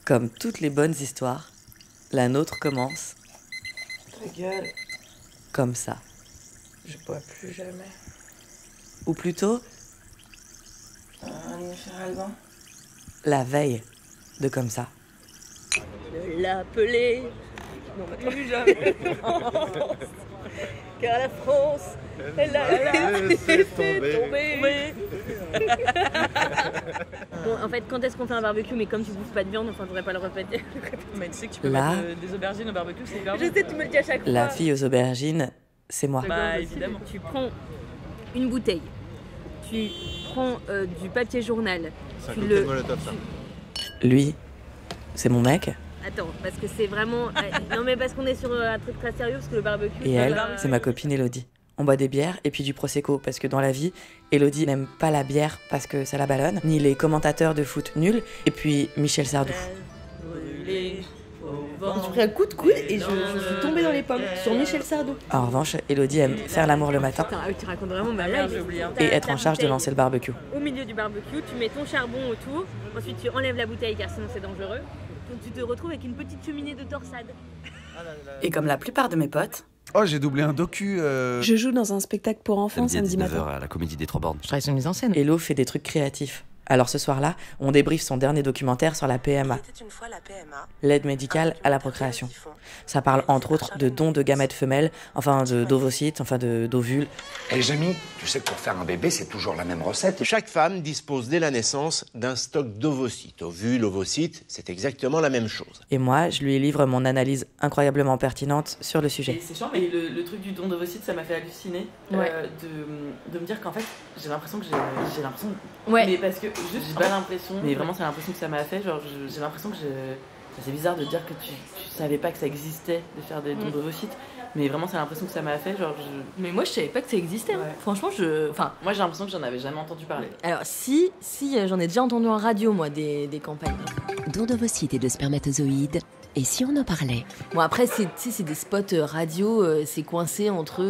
Comme toutes les bonnes histoires, la nôtre commence... Ta gueule. Comme ça. Je bois plus jamais. Ou plutôt... Un hiver Alban. La veille de comme ça. De l'appeler, non plus jamais car la France, elle a laissé tomber. Bon, en fait, quand est-ce qu'on fait un barbecue? Mais comme tu bouffes pas de viande, enfin, je voudrais pas le répéter. Mais tu sais que tu peux Là, mettre des aubergines au barbecue, c'est hyper bon. Je sais, tu me le dis à chaque fois. la fille aux aubergines, c'est moi. Bah, évidemment. Tu prends une bouteille, tu prends du papier journal, C'est un tu cocktail le... Molotov, ça. Lui, c'est mon mec. Attends, parce que c'est vraiment... non mais parce qu'on est sur un truc très sérieux, parce que le barbecue... Et c'est elle, pas- c'est ma copine Elodie. On boit des bières et puis du prosecco, parce que dans la vie, Elodie n'aime pas la bière parce que ça la ballonne, ni les commentateurs de foot nuls, et puis Michel Sardou. Brûlé au vent. J'ai pris un coup de coude et je suis tombée dans les pommes sur Michel Sardou. En revanche, Elodie aime faire l'amour le matin Putain, tu racontes vraiment ma Merde, life. j'ai oublié. et être en charge de lancer le barbecue. Au milieu du barbecue, tu mets ton charbon autour, ensuite tu enlèves la bouteille car sinon c'est dangereux. Donc tu te retrouves avec une petite cheminée de torsade. Et comme la plupart de mes potes, Oh, j'ai doublé un docu. Je joue dans un spectacle pour enfants samedi matin. à la Comédie des Trois Bornes. je travaille sur une mise en scène. Hello fait des trucs créatifs. Alors ce soir-là, on débriefe son dernier documentaire sur la PMA, l'aide médicale à la procréation. Ça parle entre autres de dons de gamètes femelles, enfin d'ovocytes, enfin d'ovules. Les amis, tu sais que pour faire un bébé, c'est toujours la même recette. Chaque femme dispose dès la naissance d'un stock d'ovocytes. Ovules, ovocytes, c'est exactement la même chose. Et moi, je lui livre mon analyse incroyablement pertinente sur le Et sujet. c'est chiant, mais le truc du don d'ovocytes, ça m'a fait halluciner. Ouais. De me dire qu'en fait, j'ai l'impression que j'ai l'impression. Ouais. Mais parce que juste, j'ai pas l'impression. Mais vraiment, c'est l'impression que ça m'a fait. Genre, j'ai l'impression que c'est bizarre de dire que tu savais pas que ça existait de faire des dons d'ovocytes. Mais vraiment, c'est l'impression que ça m'a fait. Genre, Mais moi je savais pas que ça existait. Ouais. Franchement, moi, j'ai l'impression que j'en avais jamais entendu parler. Alors si j'en ai déjà entendu en radio moi des campagnes. Don d'ovocytes et de spermatozoïdes. Et si on en parlait? Bon après c'est des spots radio, c'est coincé entre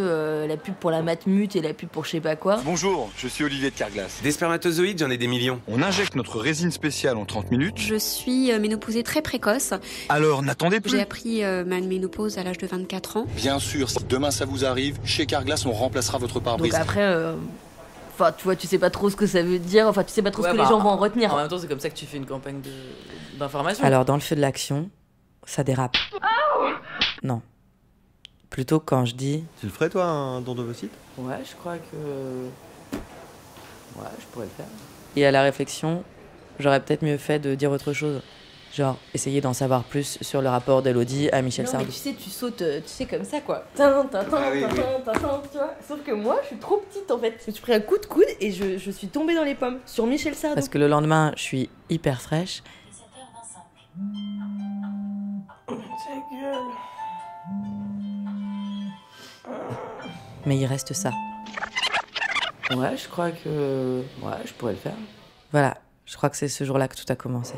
la pub pour la Matmut et la pub pour je sais pas quoi. Bonjour, je suis Olivier de Carglass. Des spermatozoïdes, j'en ai des millions. On injecte notre résine spéciale en 30 minutes. Je suis ménopausée très précoce. Alors, n'attendez plus. J'ai appris ma ménopause à l'âge de 24 ans. Bien sûr, si demain ça vous arrive, chez Carglass, on remplacera votre Donc pare-brise. après enfin tu vois, tu sais pas trop ce que ça veut dire, enfin tu sais pas trop ce que les gens vont en retenir. En même temps, c'est comme ça que tu fais une campagne d'information. Alors dans le feu de l'action, ça dérape. Non. Plutôt quand je dis... Tu le ferais, toi, un don d'ovocytes? Ouais, je crois que. Ouais, je pourrais le faire. Et à la réflexion, j'aurais peut-être mieux fait de dire autre chose. Genre, essayer d'en savoir plus sur le rapport d'Elodie à Michel Non mais Sardou. tu sais, tu sautes, tu sais comme ça quoi. Tin, tin, tin, Ah oui, tin, oui. tin, tin, tu vois. Sauf que moi, je suis trop petite en fait. J'ai pris un coup de coude et je suis tombée dans les pommes sur Michel Sardou. Parce que le lendemain, je suis hyper fraîche. Ta gueule. Mais il reste ça. Ouais, je crois que. Ouais, je pourrais le faire. Voilà, je crois que c'est ce jour-là que tout a commencé.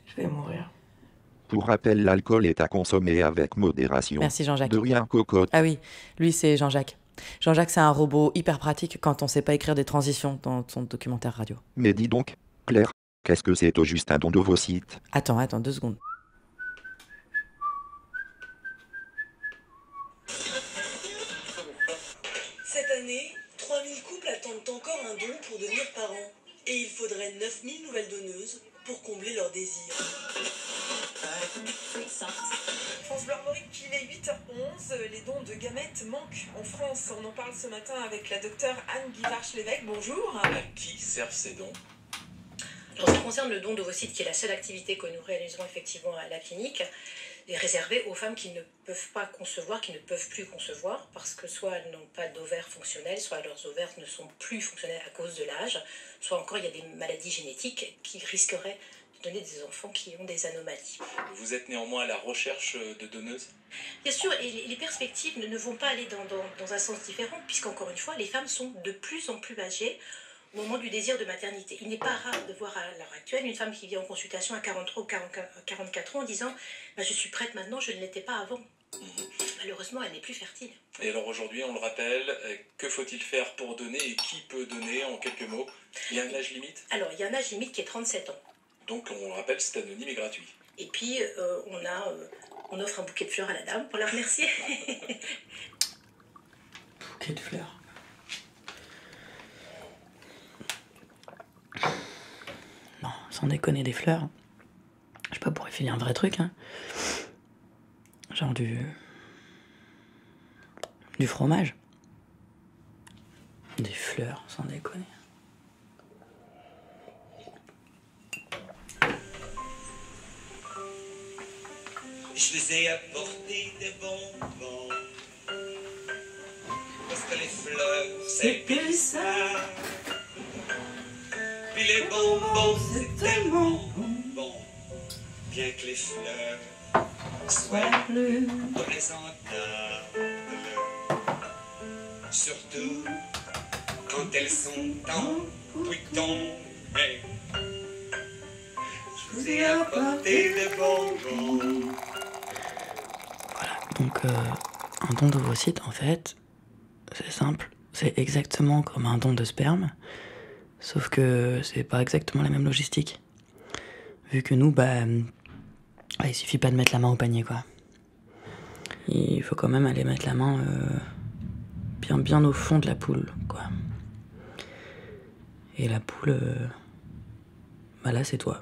Je vais mourir. Pour rappel, l'alcool est à consommer avec modération. Merci Jean-Jacques. De rien, cocotte. Ah oui, lui c'est Jean-Jacques. Jean-Jacques c'est un robot hyper pratique quand on sait pas écrire des transitions dans son documentaire radio. Mais dis donc, Claire, qu'est-ce que c'est au juste un don d'ovocytes? Attends, 2 secondes. Cette année, 3000 couples attendent encore un don pour devenir parents. Et il faudrait 9000 nouvelles donneuses pour combler leurs désirs. France Bleu Armorique, il est 8h11. Les dons de gamètes manquent en France. On en parle ce matin avec la docteure Anne Guivarch-Lévesque. Bonjour. À qui servent ces dons? En ce qui concerne le don d'ovocytes, qui est la seule activité que nous réalisons effectivement à la clinique, est réservé aux femmes qui ne peuvent pas concevoir, qui ne peuvent plus concevoir, parce que soit elles n'ont pas d'ovaires fonctionnels, soit leurs ovaires ne sont plus fonctionnels à cause de l'âge, soit encore il y a des maladies génétiques qui risqueraient de donner des enfants qui ont des anomalies. Vous êtes néanmoins à la recherche de donneuses? Bien sûr, et les perspectives ne vont pas aller dans un sens différent, puisqu'encore une fois, les femmes sont de plus en plus âgées au moment du désir de maternité. Il n'est pas rare de voir à l'heure actuelle une femme qui vient en consultation à 43 ou 44 ans en disant bah, « je suis prête maintenant, je ne l'étais pas avant ». Malheureusement, elle n'est plus fertile. Et alors aujourd'hui, on le rappelle, que faut-il faire pour donner et qui peut donner en quelques mots? Il y a un âge limite? Alors, il y a un âge limite qui est 37 ans. Donc on le rappelle, c'est anonyme et gratuit. Et puis on offre un bouquet de fleurs à la dame pour la remercier. Bouquet de fleurs. Non, sans déconner, des fleurs. Je sais pas, pourrait filer un vrai truc, hein. Genre du fromage. Des fleurs, sans déconner. Je les ai apportés des bonbons. Parce que les fleurs, c'est que ça. Puis les bonbons, c'est tellement bon. Bien que les fleurs soient plus présentables. Surtout quand elles sont en bouton. Hey. Je vous ai apporté des bonbons. Donc, un don d'ovocyte, en fait, c'est simple. C'est exactement comme un don de sperme, sauf que c'est pas exactement la même logistique. Vu que nous, il suffit pas de mettre la main au panier, quoi. Il faut quand même aller mettre la main bien au fond de la poule, quoi. Et la poule, là, c'est toi.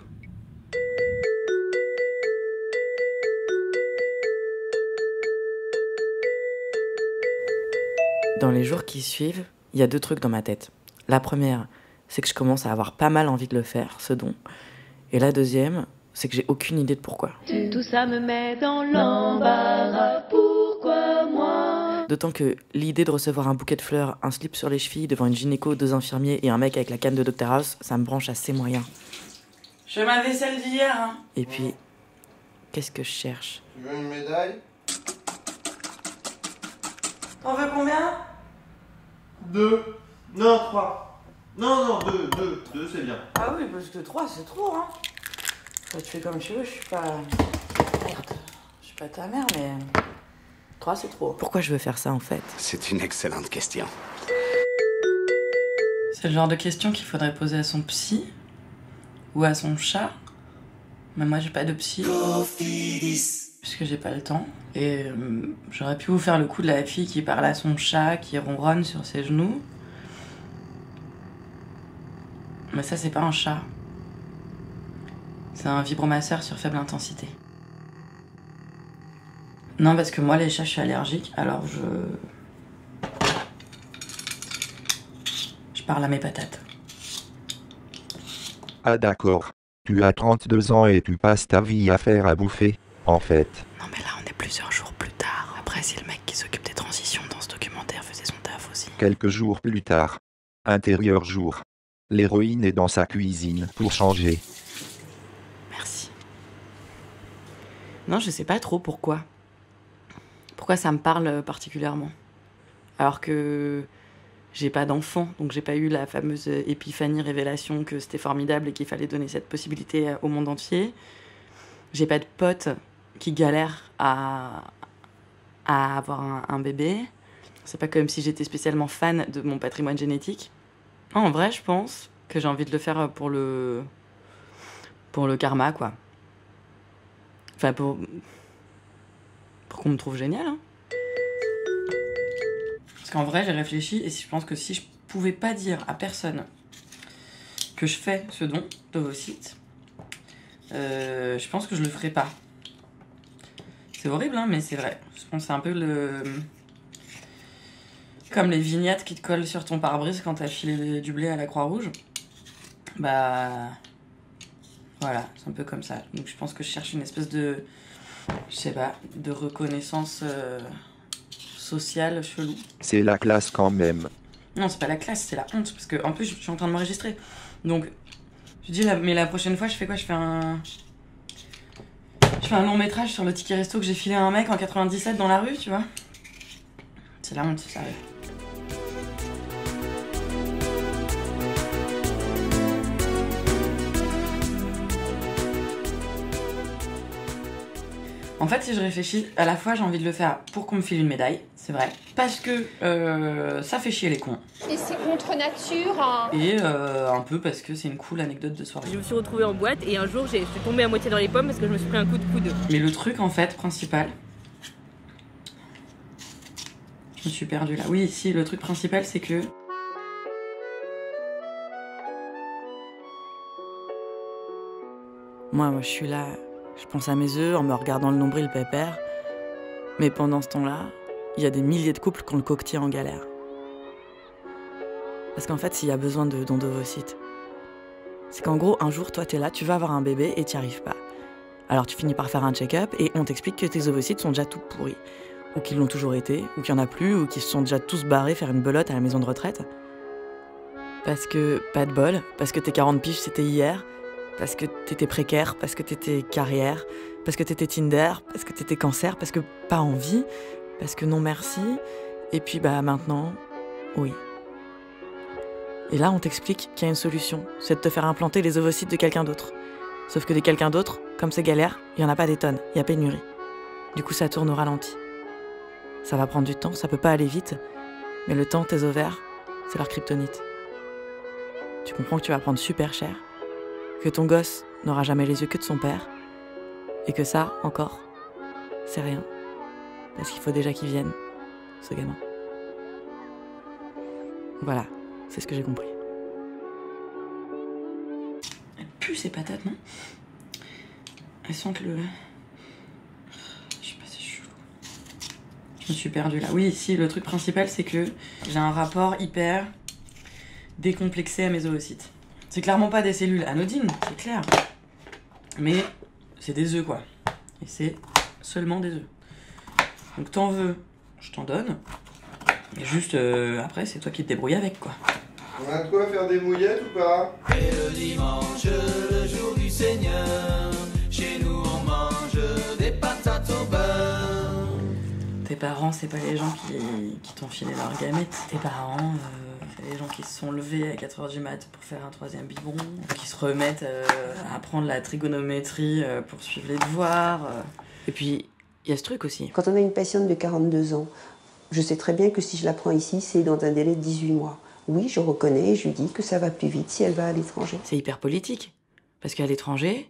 Dans les jours qui suivent, il y a 2 trucs dans ma tête. La première, c'est que je commence à avoir pas mal envie de le faire, ce don. Et la deuxième, c'est que j'ai aucune idée de pourquoi. Tout ça me met dans l'embarras, pourquoi moi? D'autant que l'idée de recevoir un bouquet de fleurs, un slip sur les chevilles devant une gynéco, 2 infirmiers et un mec avec la canne de Dr House, ça me branche assez moyen. Je fais ma vaisselle d'hier, hein. Et puis, qu'est-ce que je cherche? Tu veux une médaille? T'en veux combien? 2. Non, 3. Non, 2 c'est bien. Ah oui, parce que 3 c'est trop, hein. Tu fais comme tu veux, je suis pas... Merde, je suis pas ta mère, mais... 3 c'est trop. Pourquoi je veux faire ça, en fait? C'est une excellente question. C'est le genre de question qu'il faudrait poser à son psy ou à son chat. Mais moi j'ai pas de psy. Puisque j'ai pas le temps. Et j'aurais pu vous faire le coup de la fille qui parle à son chat, qui ronronne sur ses genoux. Mais ça, c'est pas un chat. C'est un vibromasseur sur faible intensité. Non, parce que moi, les chats, je suis allergique, alors je parle à mes patates. Ah d'accord. Tu as 32 ans et tu passes ta vie à faire à bouffer, en fait. Non mais là, on est plusieurs jours plus tard. Après, c'est le mec qui s'occupe des transitions dans ce documentaire faisait son taf aussi. Quelques jours plus tard. Intérieur jour. L'héroïne est dans sa cuisine pour changer. Merci. Non, je sais pas trop pourquoi. Pourquoi ça me parle particulièrement. Alors que j'ai pas d'enfant, donc j'ai pas eu la fameuse épiphanie révélation que c'était formidable et qu'il fallait donner cette possibilité au monde entier. J'ai pas de potes qui galèrent à avoir un bébé. C'est pas comme si j'étais spécialement fan de mon patrimoine génétique. En vrai, je pense que j'ai envie de le faire pour le karma, quoi. Enfin, pour qu'on me trouve génial, hein. Parce qu'en vrai, j'ai réfléchi et je pense que si je pouvais pas dire à personne que je fais ce don d'ovocytes, je pense que je le ferais pas. C'est horrible, hein, mais c'est vrai. Je pense que c'est un peu comme les vignettes qui te collent sur ton pare-brise quand t'as filé du blé à la Croix-Rouge. Bah... Voilà, c'est un peu comme ça. Donc je pense que je cherche une espèce de... Je sais pas, de reconnaissance sociale chelou. C'est la classe quand même. Non, c'est pas la classe, c'est la honte. Parce que en plus, je suis en train de m'enregistrer. Donc, je dis, mais la prochaine fois, je fais quoi? Je fais un long métrage sur le ticket resto que j'ai filé à un mec en 97 dans la rue, tu vois. C'est la honte, ça arrive. En fait, si je réfléchis, à la fois j'ai envie de le faire pour qu'on me file une médaille, C'est vrai. Parce que ça fait chier les cons. Et c'est contre nature. Hein. Et un peu parce que c'est une cool anecdote de soirée. Je me suis retrouvée en boîte et un jour, je suis tombée à moitié dans les pommes parce que je me suis pris un coup de coude. Mais le truc, en fait, principal... Je me suis perdue là. Oui, si, le truc principal, c'est que... Moi, je suis là, je pense à mes œufs en me regardant le nombril pépère. Mais pendant ce temps-là, il y a des milliers de couples qui ont le coquetier en galère. Parce qu'en fait, s'il y a besoin de dons d'ovocytes, c'est qu'en gros, un jour, toi, t'es là, tu vas avoir un bébé et t'y arrives pas. Alors tu finis par faire un check-up et on t'explique que tes ovocytes sont déjà tout pourris. Ou qu'ils l'ont toujours été, ou qu'il y en a plus, ou qu'ils se sont déjà tous barrés faire une belote à la maison de retraite. Parce que, pas de bol, parce que tes 40 piges c'était hier, parce que t'étais précaire, parce que t'étais carrière, parce que t'étais Tinder, parce que t'étais cancer, parce que pas envie, parce que non merci, et puis maintenant, oui. Et là on t'explique qu'il y a une solution, c'est de te faire implanter les ovocytes de quelqu'un d'autre. Sauf que de quelqu'un d'autre, comme c'est galère, il y en a pas des tonnes, il y a pénurie. Du coup ça tourne au ralenti. Ça va prendre du temps, ça peut pas aller vite, mais le temps, tes ovaires, c'est leur kryptonite. Tu comprends que tu vas prendre super cher, que ton gosse n'aura jamais les yeux que de son père, et que ça, encore, c'est rien. Parce qu'il faut déjà qu'il vienne, ce gamin. Voilà, c'est ce que j'ai compris. Elles puent ces patates, non? Elles sentent le... Je sais pas, c'est chelou. Je me suis perdue là. Oui, si, le truc principal, c'est que j'ai un rapport hyper décomplexé à mes oocytes. C'est clairement pas des cellules anodines, c'est clair. Mais c'est des œufs, quoi. Et c'est seulement des œufs. Donc t'en veux, je t'en donne. Et juste, après, c'est toi qui te débrouilles avec, quoi. On a de quoi faire des mouillettes ou pas? Et le dimanche, le jour du Seigneur, chez nous on mange des patates au beurre. Tes parents, c'est pas les gens qui t'ont filé leur gamète. Tes parents, c'est les gens qui se sont levés à 4h du mat pour faire un 3e biberon, qui se remettent à apprendre la trigonométrie pour suivre les devoirs. Et puis, il y a ce truc aussi. Quand on a une patiente de 42 ans, je sais très bien que si je la prends ici, c'est dans un délai de 18 mois. Oui, je reconnais, je lui dis que ça va plus vite si elle va à l'étranger. C'est hyper politique. Parce qu'à l'étranger,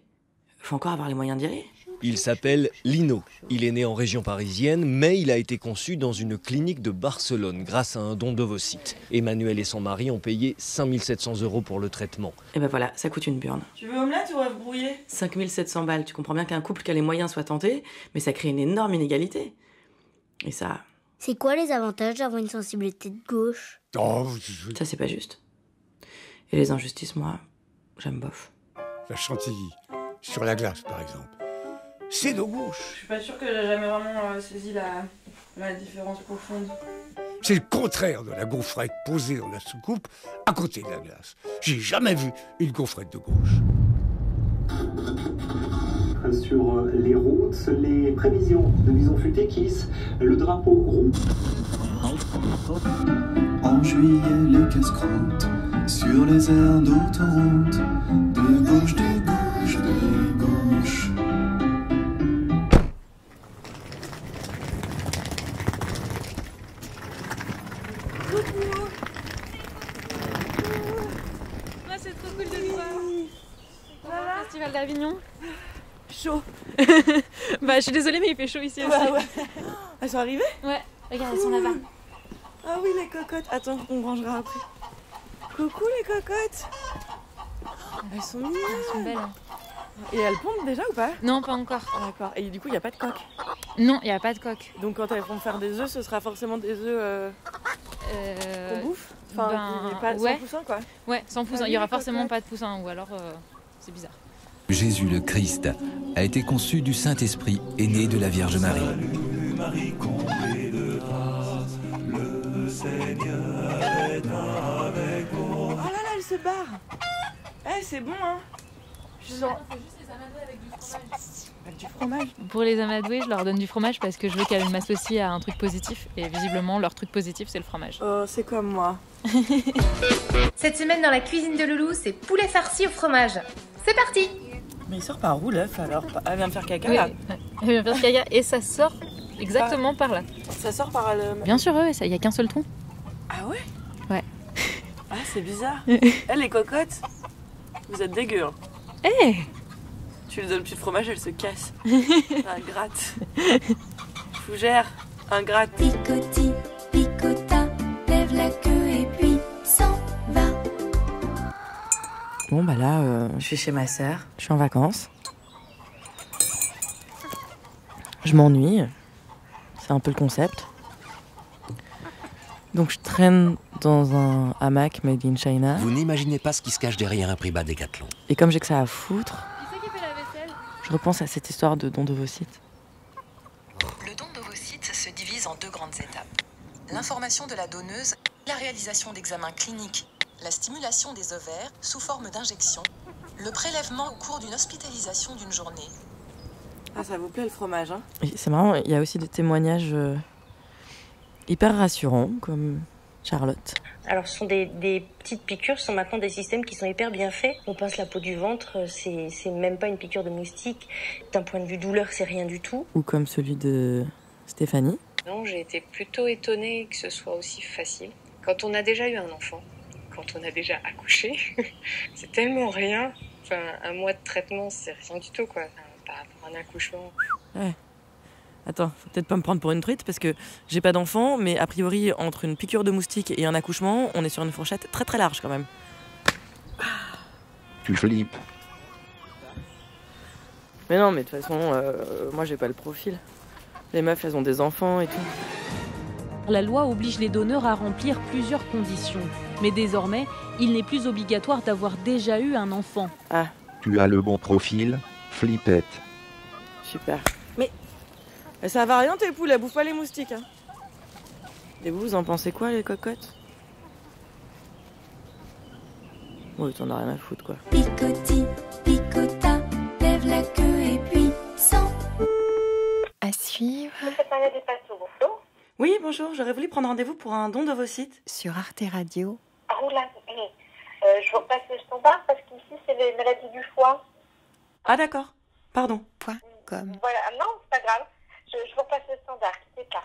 il faut encore avoir les moyens d'y aller. Il s'appelle Lino. Il est né en région parisienne, mais il a été conçu dans une clinique de Barcelone grâce à un don d'ovocytes. Emmanuel et son mari ont payé 5 700 € pour le traitement. Et ben voilà, ça coûte une burne. Tu veux omelette ou œuf brouillé? 5 700 balles, tu comprends bien qu'un couple qui a les moyens soit tenté, mais ça crée une énorme inégalité. Et ça... C'est quoi les avantages d'avoir une sensibilité de gauche? Ça, c'est pas juste. Et les injustices, moi, j'aime bof. La chantilly, sur la glace, par exemple. C'est de gauche. Je suis pas sûre que j'ai jamais vraiment saisi la différence profonde. C'est le contraire de la gaufrette posée dans la soucoupe à côté de la glace. J'ai jamais vu une gaufrette de gauche. Sur les routes, les prévisions de Bison Futé qui hisse le drapeau rond. En juillet, les casse-croûtes sur les aires d'autoroute, de gauche, de gauche, de gauche. Coucou. Ah, c'est trop cool de te voir. Voilà. Festival d'Avignon. Chaud. Bah je suis désolée mais il fait chaud ici aussi. Ouais. Elles sont arrivées? Ouais, regarde, elles sont là-bas. Ah oui, les cocottes. Attends, on rangera après. Coucou les cocottes. Elles sont mignonnes. Elles sont belles. Hein. Et elles pondent déjà ou pas? Non, pas encore. D'accord. Et du coup, il n'y a pas de coque? Non, il n'y a pas de coque. Donc quand elles vont faire des œufs, ce sera forcément des œufs qu'on bouffe? Enfin, pas ouais. Sans poussin quoi? Ouais, sans poussin. Il y aura forcément pas de poussin ou alors c'est bizarre. Jésus le Christ a été conçu du Saint-Esprit et né de la Vierge Marie. Salut Marie, comblée de grâce, le Seigneur est avec vous. Oh là là, elle se barre. Eh, c'est bon hein. Je sens... faut juste les amadouer avec du fromage. Avec du fromage? Pour les amadouer, je leur donne du fromage parce que je veux qu'elles m'associent à un truc positif. Et visiblement, leur truc positif, c'est le fromage. Oh, c'est comme moi. Cette semaine dans la cuisine de Loulou, c'est poulet farci au fromage. C'est parti! Mais il sort par où l'œuf alors? Elle vient de faire caca oui, là? Elle vient de faire caca et ça sort exactement par là. Ça sort par le... Bien sûr, ouais, il y a qu'un seul trou. Ah ouais? Ouais. Ah, c'est bizarre. Les cocottes, vous êtes dégueu. Hein. Hey, tu lui donnes un petit fromage, elle se casse. Ingrate. Fougère, ingrate. Picoti, picota, lève la queue et puis s'en va. Bon bah là, je suis chez ma sœur, je suis en vacances. Je m'ennuie, c'est un peu le concept. Donc je traîne dans un hamac made in China. Vous n'imaginez pas ce qui se cache derrière un prix bas Décathlon. Et comme j'ai que ça à foutre, qui c'est qui fait la vaisselle? je repense à cette histoire de don d'ovocytes. Le don d'ovocytes se divise en deux grandes étapes. L'information de la donneuse, la réalisation d'examens cliniques, la stimulation des ovaires sous forme d'injection, le prélèvement au cours d'une hospitalisation d'une journée. Ah, ça vous plaît le fromage, hein? Et c'est marrant, il y a aussi des témoignages hyper rassurants, comme Charlotte. Alors ce sont des petites piqûres, ce sont maintenant des systèmes qui sont hyper bien faits. On pince la peau du ventre, c'est même pas une piqûre de moustique. D'un point de vue douleur, c'est rien du tout. Ou comme celui de Stéphanie. Non, j'ai été plutôt étonnée que ce soit aussi facile. Quand on a déjà eu un enfant, quand on a déjà accouché, c'est tellement rien. Enfin, un mois de traitement, c'est rien du tout, quoi. Enfin, par rapport à un accouchement. Ouais. Attends, faut peut-être pas me prendre pour une truite parce que j'ai pas d'enfant, mais a priori, entre une piqûre de moustique et un accouchement, on est sur une fourchette très très large quand même. Tu flippes. Mais non, mais de toute façon, moi j'ai pas le profil. Les meufs, elles ont des enfants et tout. La loi oblige les donneurs à remplir plusieurs conditions. Mais désormais, il n'est plus obligatoire d'avoir déjà eu un enfant. Ah. Tu as le bon profil, flippette. Super. Mais ça va rien tes poules, elles bouffent pas les moustiques. Hein. Et vous en pensez quoi les cocottes? Oui, t'en as rien à foutre quoi. Picoti, picota, lève la queue et puis s'en. À suivre. Oui, bonjour, j'aurais voulu prendre rendez-vous pour un don d'ovocytes. Sur Arte Radio. Ah, oula, je vous repasse le standard parce qu'ici c'est les maladies du foie. Ah d'accord, pardon. .com. Voilà, non, c'est pas grave. Je vous repasse le standard, quittez pas.